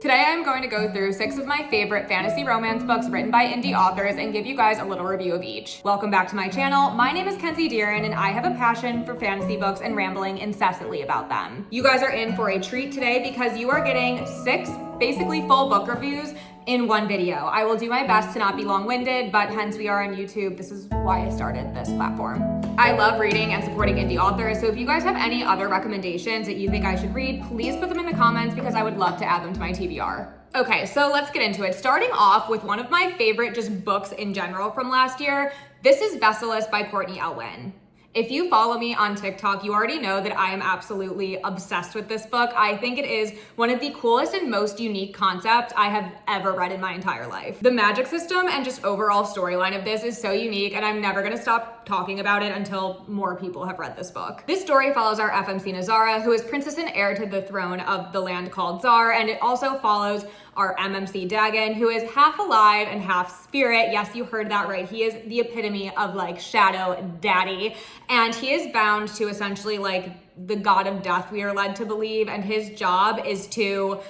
Today I'm going to go through 6 of my favorite fantasy romance books written by indie authors and give you guys a little review of each. Welcome back to my channel. My name is Kenzie Deeren and I have a passion for fantasy books and rambling incessantly about them. You guys are in for a treat today because you are getting 6 basically full book reviews in one video. I will do my best to not be long-winded, but hence we are on YouTube. This is why I started this platform. I love reading and supporting indie authors, so if you guys have any other recommendations that you think I should read, please put them in the comments because I would love to add them to my TBR. Okay, so let's get into it. Starting off with one of my favorite just books in general from last year. This is Vesselless by Courtney Elwin. If you follow me on TikTok, you already know that I am absolutely obsessed with this book. I think it is one of the coolest and most unique concepts I have ever read in my entire life. The magic system and just overall storyline of this is so unique, and I'm never gonna stop talking about it until more people have read this book. This story follows our FMC Nazara, who is princess and heir to the throne of the land called Zar, and it also follows our MMC Dagon, who is half alive and half spirit. Yes, you heard that right. He is the epitome of like shadow daddy. And he is bound to essentially like the god of death, we are led to believe. And his job is to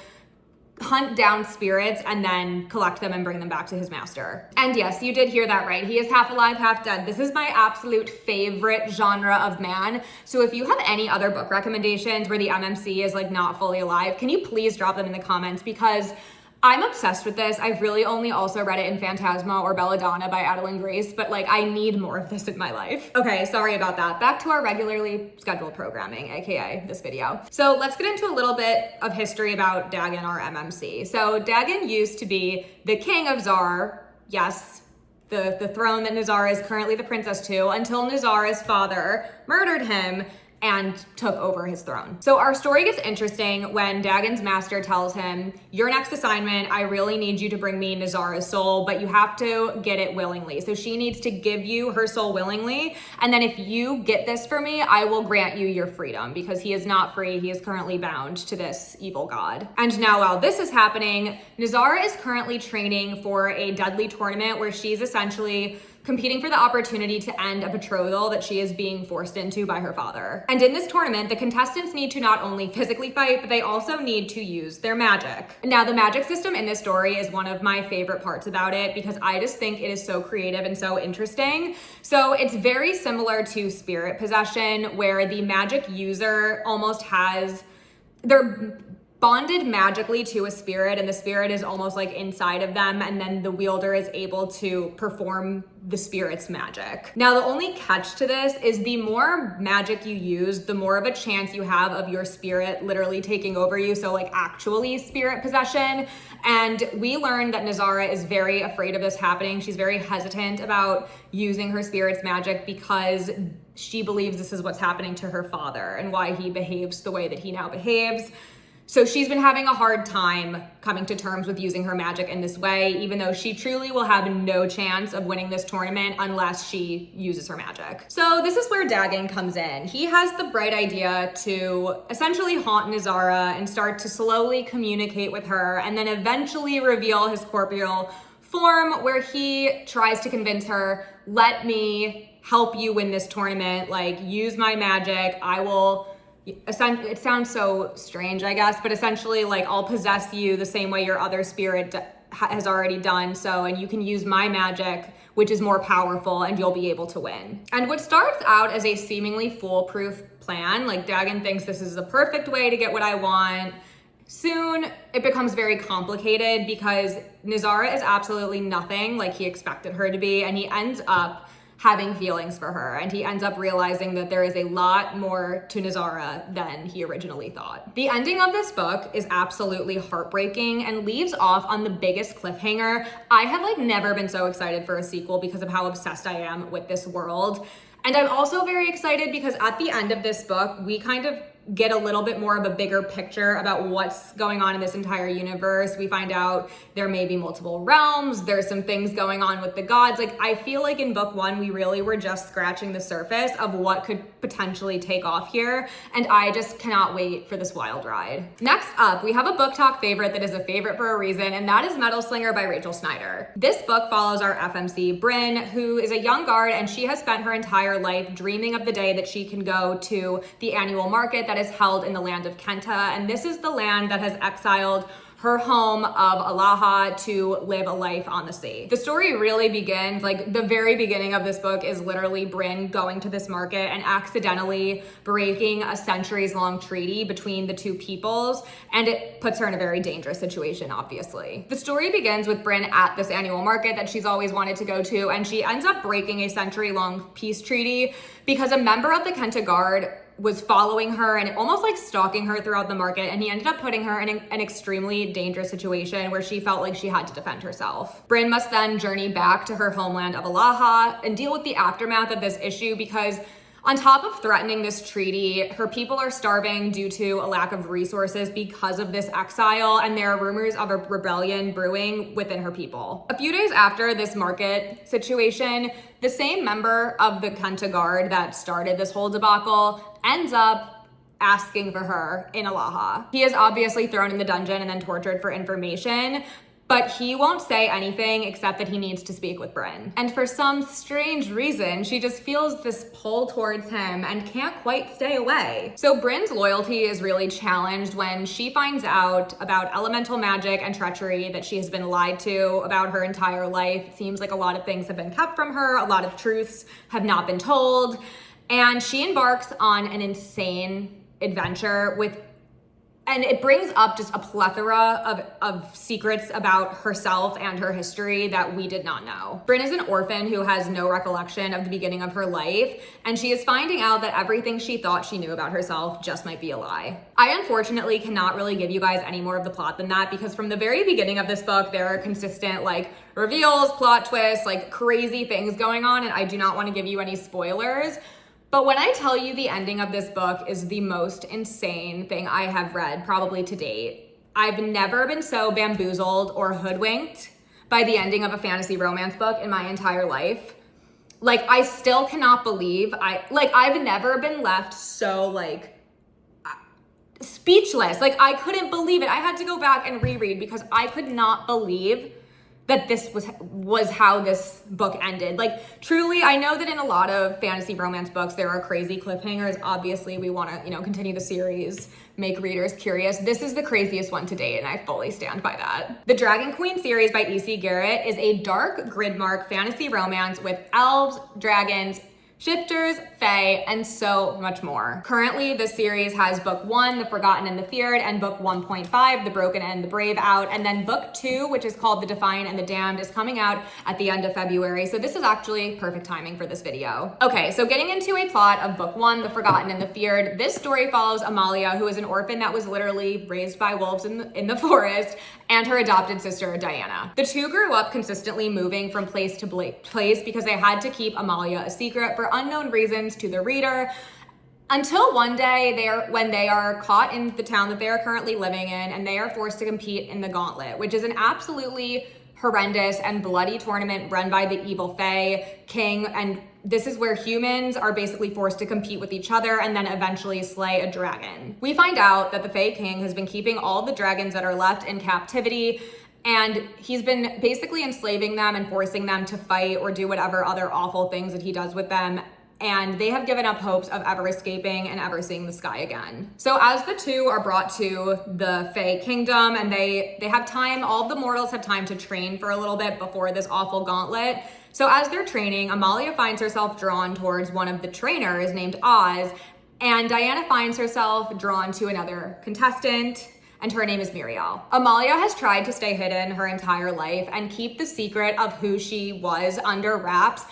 hunt down spirits and then collect them and bring them back to his master. And yes, you did hear that right. He is half alive, half dead. This is my absolute favorite genre of man. So if you have any other book recommendations where the MMC is like not fully alive, can you please drop them in the comments because I'm obsessed with this. I've really only also read it in Phantasma or Belladonna by Adeline Grace, but like I need more of this in my life. Okay, sorry about that. Back to our regularly scheduled programming, AKA this video. So let's get into a little bit of history about Dagon, our MMC. So Dagon used to be the king of Zar, yes, the throne that Nazara is currently the princess to, until Nazara's father murdered him and took over his throne. So our story gets interesting when Dagon's master tells him, your next assignment, I really need you to bring me Nazara's soul, but you have to get it willingly. So she needs to give you her soul willingly. And then if you get this for me, I will grant you your freedom because he is not free. He is currently bound to this evil god. And now while this is happening, Nazara is currently training for a deadly tournament where she's essentially competing for the opportunity to end a betrothal that she is being forced into by her father. And in this tournament, the contestants need to not only physically fight, but they also need to use their magic. Now, the magic system in this story is one of my favorite parts about it because I just think it is so creative and so interesting. So it's very similar to spirit possession, where the magic user almost has, they're bonded magically to a spirit and the spirit is almost like inside of them, and then the wielder is able to perform the spirit's magic. Now, the only catch to this is the more magic you use, the more of a chance you have of your spirit literally taking over you, so like actually spirit possession. And we learned that Nazara is very afraid of this happening. She's very hesitant about using her spirit's magic because she believes this is what's happening to her father and why he behaves the way that he now behaves. So she's been having a hard time coming to terms with using her magic in this way, even though she truly will have no chance of winning this tournament unless she uses her magic. So this is where Dagon comes in. He has the bright idea to essentially haunt Nazara and start to slowly communicate with her and then eventually reveal his corporeal form, where he tries to convince her, let me help you win this tournament, like use my magic, I will, it sounds so strange, I guess, but essentially like I'll possess you the same way your other spirit has already done so, and you can use my magic, which is more powerful, and you'll be able to win. And what starts out as a seemingly foolproof plan, like Dagon thinks this is the perfect way to get what I want, soon it becomes very complicated because Nazara is absolutely nothing like he expected her to be, and he ends up having feelings for her, and he ends up realizing that there is a lot more to Nazara than he originally thought. The ending of this book is absolutely heartbreaking and leaves off on the biggest cliffhanger. I have like never been so excited for a sequel because of how obsessed I am with this world. And I'm also very excited because at the end of this book, we kind of get a little bit more of a bigger picture about what's going on in this entire universe. We find out there may be multiple realms. There's some things going on with the gods. Like, I feel like in book 1, we really were just scratching the surface of what could potentially take off here. And I just cannot wait for this wild ride. Next up, we have a book talk favorite that is a favorite for a reason, and that is Metal Slinger by Rachel Snyder. This book follows our FMC Bryn, who is a young guard, and she has spent her entire life dreaming of the day that she can go to the annual market that is held in the land of Kenta. And this is the land that has exiled her home of Alaha to live a life on the sea. The story really begins, like the very beginning of this book is literally Brynn going to this market and accidentally breaking a centuries-long treaty between the two peoples, and it puts her in a very dangerous situation, obviously. The story begins with Brynn at this annual market that she's always wanted to go to, and she ends up breaking a century-long peace treaty because a member of the Kenta Guard was following her and almost like stalking her throughout the market, and he ended up putting her in an extremely dangerous situation where she felt like she had to defend herself. Brynn must then journey back to her homeland of Alaha and deal with the aftermath of this issue because on top of threatening this treaty, her people are starving due to a lack of resources because of this exile, and there are rumors of a rebellion brewing within her people. A few days after this market situation, the same member of the Kenta Guard that started this whole debacle ends up asking for her in Alaha. He is obviously thrown in the dungeon and then tortured for information, but he won't say anything except that he needs to speak with Brynn. And for some strange reason, she just feels this pull towards him and can't quite stay away. So Brynn's loyalty is really challenged when she finds out about elemental magic and treachery that she has been lied to about her entire life. It seems like a lot of things have been kept from her, a lot of truths have not been told, and she embarks on an insane adventure and it brings up just a plethora of secrets about herself and her history that we did not know. Brynn is an orphan who has no recollection of the beginning of her life, and she is finding out that everything she thought she knew about herself just might be a lie. I unfortunately cannot really give you guys any more of the plot than that because from the very beginning of this book, there are consistent like reveals, plot twists, like crazy things going on, and I do not want to give you any spoilers. But when I tell you the ending of this book is the most insane thing I have read probably to date, I've never been so bamboozled or hoodwinked by the ending of a fantasy romance book in my entire life. Like, I still cannot believe I've never been left so speechless. Like, I couldn't believe it. I had to go back and reread because I could not believe that this was how this book ended. Like, truly, I know that in a lot of fantasy romance books, there are crazy cliffhangers. Obviously, we want to, continue the series, make readers curious. This is the craziest one to date, and I fully stand by that. The Dragon Queen series by E.C. Garrett is a dark gridmark fantasy romance with elves, dragons, shifters, fae, and so much more. Currently, this series has book 1, The Forgotten and the Feared, and book 1.5, The Broken and the Brave out, and then book 2, which is called The Defiant and the Damned, is coming out at the end of February, so this is actually perfect timing for this video. Okay, so getting into a plot of book 1, The Forgotten and the Feared, this story follows Amalia, who is an orphan that was literally raised by wolves in the forest, and her adopted sister, Diana. The two grew up consistently moving from place to place because they had to keep Amalia a secret for unknown reasons to the reader, until one day when they are caught in the town that they are currently living in, and they are forced to compete in the Gauntlet, which is an absolutely horrendous and bloody tournament run by the evil Fae King, and this is where humans are basically forced to compete with each other and then eventually slay a dragon. We find out that the Fae King has been keeping all the dragons that are left in captivity, and he's been basically enslaving them and forcing them to fight or do whatever other awful things that he does with them. And they have given up hopes of ever escaping and ever seeing the sky again. So as the two are brought to the Fae Kingdom, and they have time, all the mortals have time to train for a little bit before this awful gauntlet. So as they're training, Amalia finds herself drawn towards one of the trainers named Oz, and Diana finds herself drawn to another contestant, and her name is Muriel. Amalia has tried to stay hidden her entire life and keep the secret of who she was under wraps,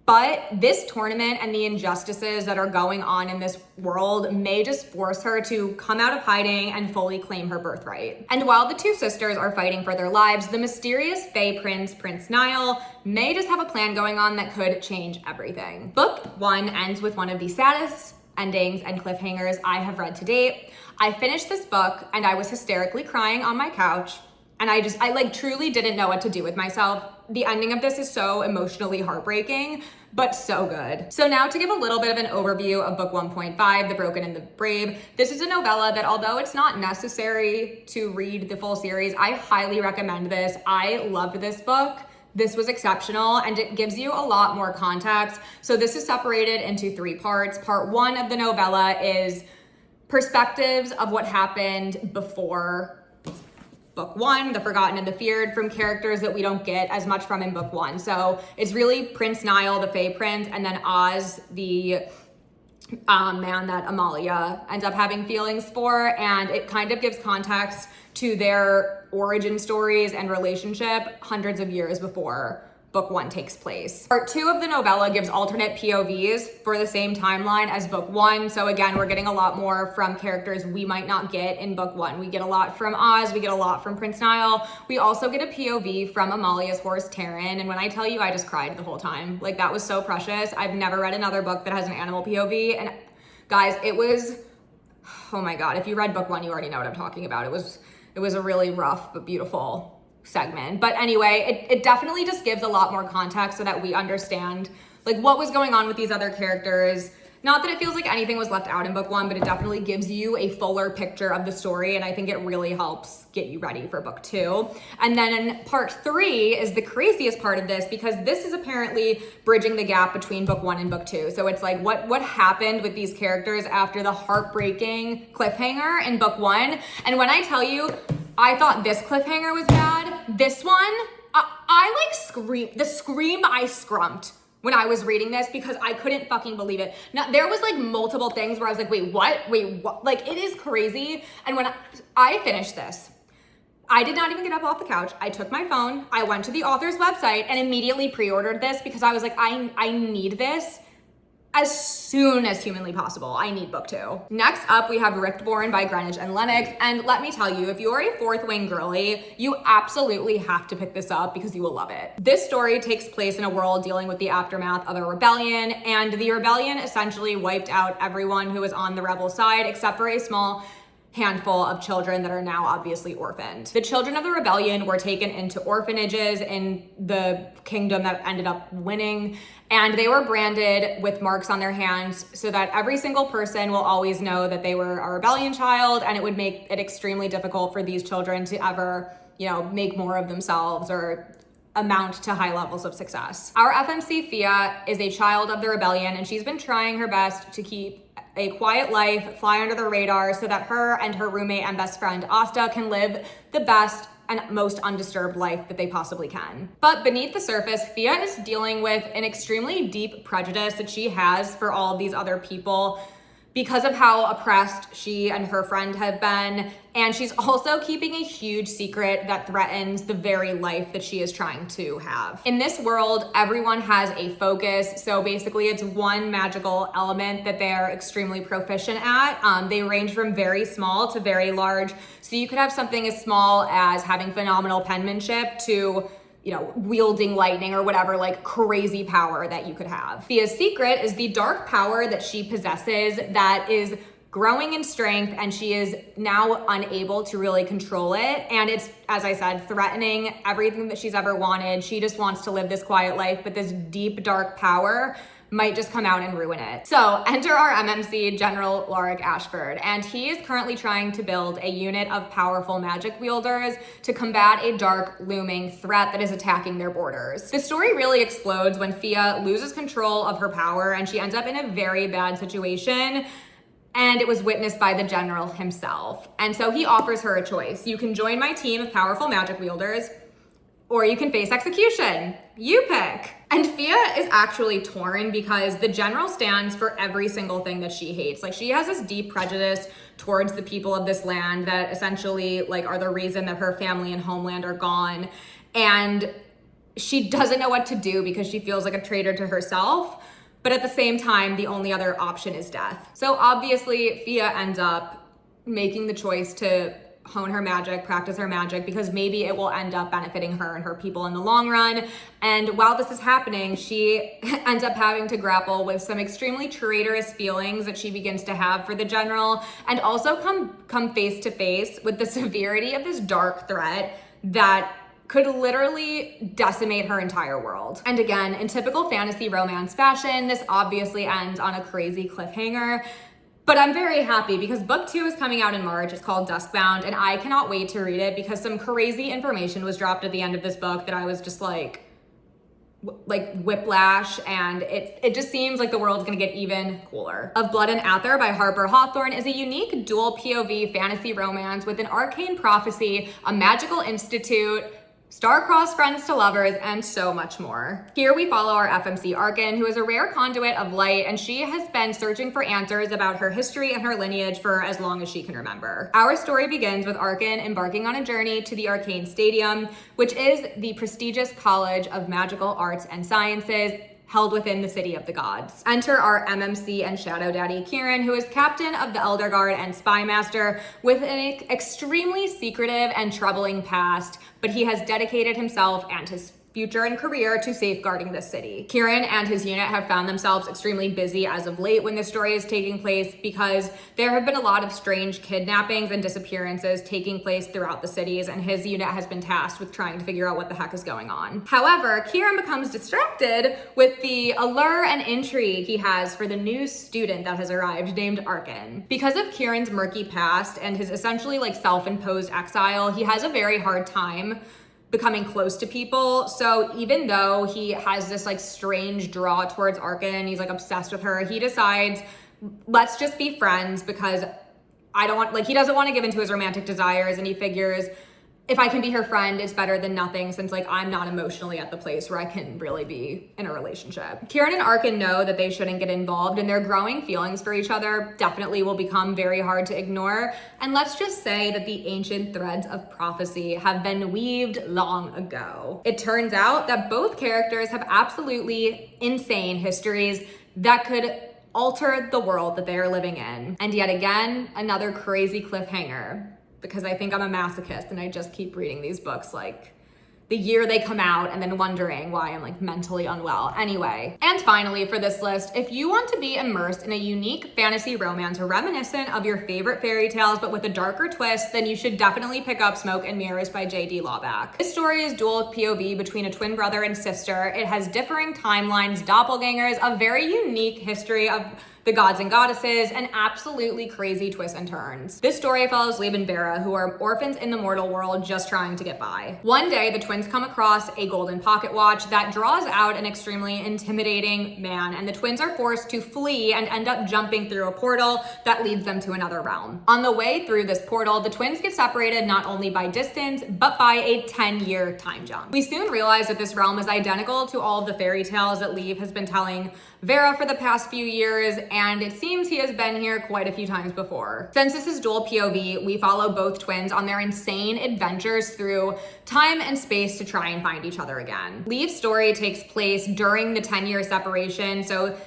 but this tournament and the injustices that are going on in this world may just force her to come out of hiding and fully claim her birthright. And while the two sisters are fighting for their lives, the mysterious Fae Prince, Prince Niall, may just have a plan going on that could change everything. Book 1 ends with one of the saddest endings and cliffhangers I have read to date. I finished this book and I was hysterically crying on my couch, and I truly didn't know what to do with myself. The ending of this is so emotionally heartbreaking, but so good. So now to give a little bit of an overview of book 1.5, The Broken and the Brave. This is a novella that, although it's not necessary to read the full series, I highly recommend this. I loved this book. This was exceptional, and it gives you a lot more context. So this is separated into 3 parts. Part 1 of the novella is perspectives of what happened before book one, The Forgotten and the Feared, from characters that we don't get as much from in book one. So it's really Prince Niall, the Fae Prince, and then Oz, the man that Amalia ends up having feelings for, and it kind of gives context to their origin stories and relationship hundreds of years before book one takes place. Part two of the novella gives alternate POVs for the same timeline as book one. So again, we're getting a lot more from characters we might not get in book one. We get a lot from Oz, we get a lot from Prince Niall. We also get a POV from Amalia's horse, Taryn. And when I tell you, I just cried the whole time. Like, that was so precious. I've never read another book that has an animal POV. And guys, it was, oh my God, if you read book one, you already know what I'm talking about. It was a really rough but beautiful segment. But anyway, it definitely just gives a lot more context so that we understand like what was going on with these other characters. Not that it feels like anything was left out in book one, but it definitely gives you a fuller picture of the story, and I think it really helps get you ready for book two. And then in part three is the craziest part of this, because this is apparently bridging the gap between book one and book two. So it's like what happened with these characters after the heartbreaking cliffhanger in book one. And when I tell you, I thought this cliffhanger was bad, this one, I like screamed. The scream I scrumped when I was reading this, because I couldn't fucking believe it. Now, there was like multiple things where I was like, wait, what? Like, it is crazy. And when I finished this, I did not even get up off the couch. I took my phone, I went to the author's website and immediately pre-ordered this, because I was like, I need this as soon as humanly possible. I need book two. Next up, we have Riftborne by Greenwich and Lennox. And let me tell you, if you're a fourth wing girly, you absolutely have to pick this up because you will love it. This story takes place in a world dealing with the aftermath of a rebellion, and the rebellion essentially wiped out everyone who was on the rebel side except for a small handful of children that are now obviously orphaned. The children of the rebellion were taken into orphanages in the kingdom that ended up winning, and they were branded with marks on their hands so that every single person will always know that they were a rebellion child, and it would make it extremely difficult for these children to ever, make more of themselves or amount to high levels of success. Our FMC Fia is a child of the rebellion, and she's been trying her best to keep a quiet life, fly under the radar, so that her and her roommate and best friend Asta can live the best and most undisturbed life that they possibly can. But beneath the surface, Fia is dealing with an extremely deep prejudice that she has for all of these other people because of how oppressed she and her friend have been. And she's also keeping a huge secret that threatens the very life that she is trying to have. In this world, everyone has a focus. So basically it's one magical element that they're extremely proficient at. They range from very small to very large. So you could have something as small as having phenomenal penmanship to wielding lightning or whatever, like crazy power that you could have. Fia's secret is the dark power that she possesses that is growing in strength, and she is now unable to really control it. And it's, as I said, threatening everything that she's ever wanted. She just wants to live this quiet life, but this deep, dark power might just come out and ruin it. So enter our MMC, General Lorik Ashford, and he is currently trying to build a unit of powerful magic wielders to combat a dark, looming threat that is attacking their borders. The story really explodes when Fia loses control of her power, and she ends up in a very bad situation, and it was witnessed by the general himself. And so he offers her a choice. You can join my team of powerful magic wielders, or you can face execution. You pick. And Fia is actually torn because the general stands for every single thing that she hates. Like, she has this deep prejudice towards the people of this land that essentially are the reason that her family and homeland are gone. And she doesn't know what to do because she feels like a traitor to herself. But at the same time, the only other option is death. So obviously Fia ends up making the choice to hone her magic, practice her magic, because maybe it will end up benefiting her and her people in the long run. And while this is happening, she ends up having to grapple with some extremely traitorous feelings that she begins to have for the general, and also come face to face with the severity of this dark threat that could literally decimate her entire world. And again, in typical fantasy romance fashion, this obviously ends on a crazy cliffhanger. But I'm very happy because book 2 is coming out in March. It's called Duskbound, and I cannot wait to read it because some crazy information was dropped at the end of this book that I was just like, like whiplash, and it just seems like the world's gonna get even cooler. Of Blood and Aether by Harper Hawthorne is a unique dual POV fantasy romance with an arcane prophecy, a magical institute, star-crossed friends to lovers, and so much more. Here we follow our FMC Arkin, who is a rare conduit of light, and she has been searching for answers about her history and her lineage for as long as she can remember. Our story begins with Arkin embarking on a journey to the Arcane Stadium, which is the prestigious College of Magical Arts and Sciences, held within the City of the Gods. Enter our MMC and Shadow Daddy Kieran, who is captain of the Elder Guard and spy master with an extremely secretive and troubling past, but he has dedicated himself and his future and career to safeguarding this city. Kieran and his unit have found themselves extremely busy as of late when this story is taking place, because there have been a lot of strange kidnappings and disappearances taking place throughout the cities, and his unit has been tasked with trying to figure out what the heck is going on. However, Kieran becomes distracted with the allure and intrigue he has for the new student that has arrived named Arkin. Because of Kieran's murky past and his essentially like self-imposed exile, he has a very hard time becoming close to people. So even though he has this like strange draw towards Arkin, he's like obsessed with her, he decides, let's just be friends, because he doesn't want to give into his romantic desires, and he figures, if I can be her friend, it's better than nothing, since like I'm not emotionally at the place where I can really be in a relationship. Kieran and Arkin know that they shouldn't get involved, and their growing feelings for each other definitely will become very hard to ignore. And let's just say that the ancient threads of prophecy have been weaved long ago. It turns out that both characters have absolutely insane histories that could alter the world that they are living in. And yet again, another crazy cliffhanger, because I think I'm a masochist and I just keep reading these books like the year they come out and then wondering why I'm like mentally unwell. Anyway, and finally for this list, if you want to be immersed in a unique fantasy romance reminiscent of your favorite fairy tales but with a darker twist, then you should definitely pick up Smoke and Mirrors by J.D. Lawback. This story is dual POV between a twin brother and sister. It has differing timelines, doppelgangers, a very unique history of the gods and goddesses, and absolutely crazy twists and turns. This story follows Lib and Vera, who are orphans in the mortal world just trying to get by. One day, the twins come across a golden pocket watch that draws out an extremely intimidating man, and the twins are forced to flee and end up jumping through a portal that leads them to another realm. On the way through this portal, the twins get separated not only by distance, but by a 10-year time jump. We soon realize that this realm is identical to all of the fairy tales that Lib has been telling Vera for the past few years, and it seems he has been here quite a few times before. Since this is dual POV, we follow both twins on their insane adventures through time and space to try and find each other again. Liv's story takes place during the 10-year separation, so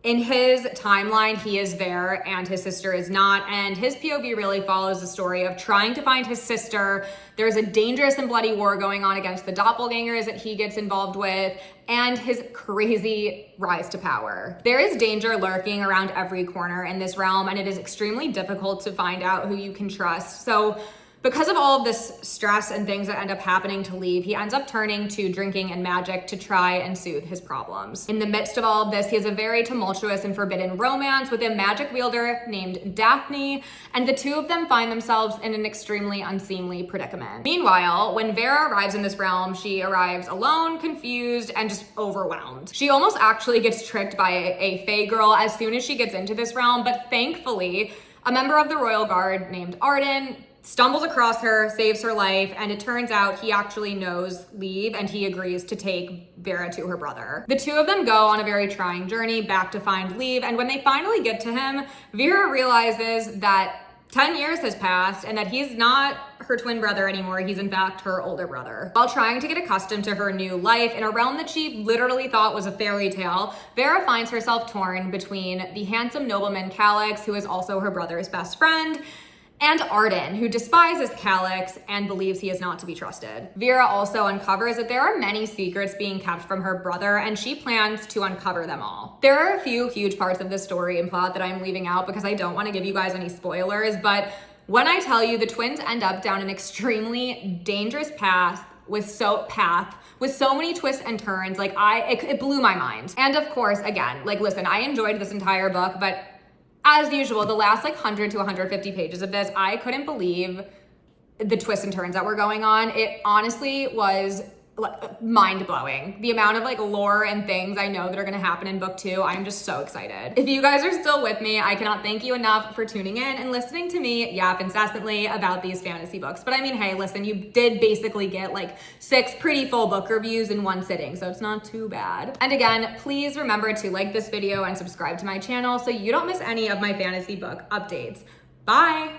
in his timeline, he is there and his sister is not, and his POV really follows the story of trying to find his sister. There's a dangerous and bloody war going on against the doppelgangers that he gets involved with, and his crazy rise to power. There is danger lurking around every corner in this realm, and it is extremely difficult to find out who you can trust. So because of all of this stress and things that end up happening to Liv, he ends up turning to drinking and magic to try and soothe his problems. In the midst of all of this, he has a very tumultuous and forbidden romance with a magic wielder named Daphne, and the two of them find themselves in an extremely unseemly predicament. Meanwhile, when Vera arrives in this realm, she arrives alone, confused, and just overwhelmed. She almost actually gets tricked by a fae girl as soon as she gets into this realm, but thankfully, a member of the Royal Guard named Arden stumbles across her, saves her life, and it turns out he actually knows Liv, and he agrees to take Vera to her brother. The two of them go on a very trying journey back to find Liv, and when they finally get to him, Vera realizes that 10 years has passed and that he's not her twin brother anymore. He's in fact her older brother. While trying to get accustomed to her new life in a realm that she literally thought was a fairy tale, Vera finds herself torn between the handsome nobleman Calix, who is also her brother's best friend, and Arden, who despises Calix and believes he is not to be trusted. Vera also uncovers that there are many secrets being kept from her brother, and she plans to uncover them all. There are a few huge parts of this story and plot that I'm leaving out because I don't want to give you guys any spoilers, but when I tell you the twins end up down an extremely dangerous path with so many twists and turns, like it blew my mind. And of course, again, like listen, I enjoyed this entire book, but as usual, the last like 100 to 150 pages of this, I couldn't believe the twists and turns that were going on. It honestly was mind-blowing. The amount of like lore and things I know that are gonna happen in book 2, I'm just so excited. If you guys are still with me, I cannot thank you enough for tuning in and listening to me yap incessantly about these fantasy books. But I mean, hey, listen, you did basically get like 6 pretty full book reviews in one sitting, so it's not too bad. And again, please remember to like this video and subscribe to my channel so you don't miss any of my fantasy book updates. Bye!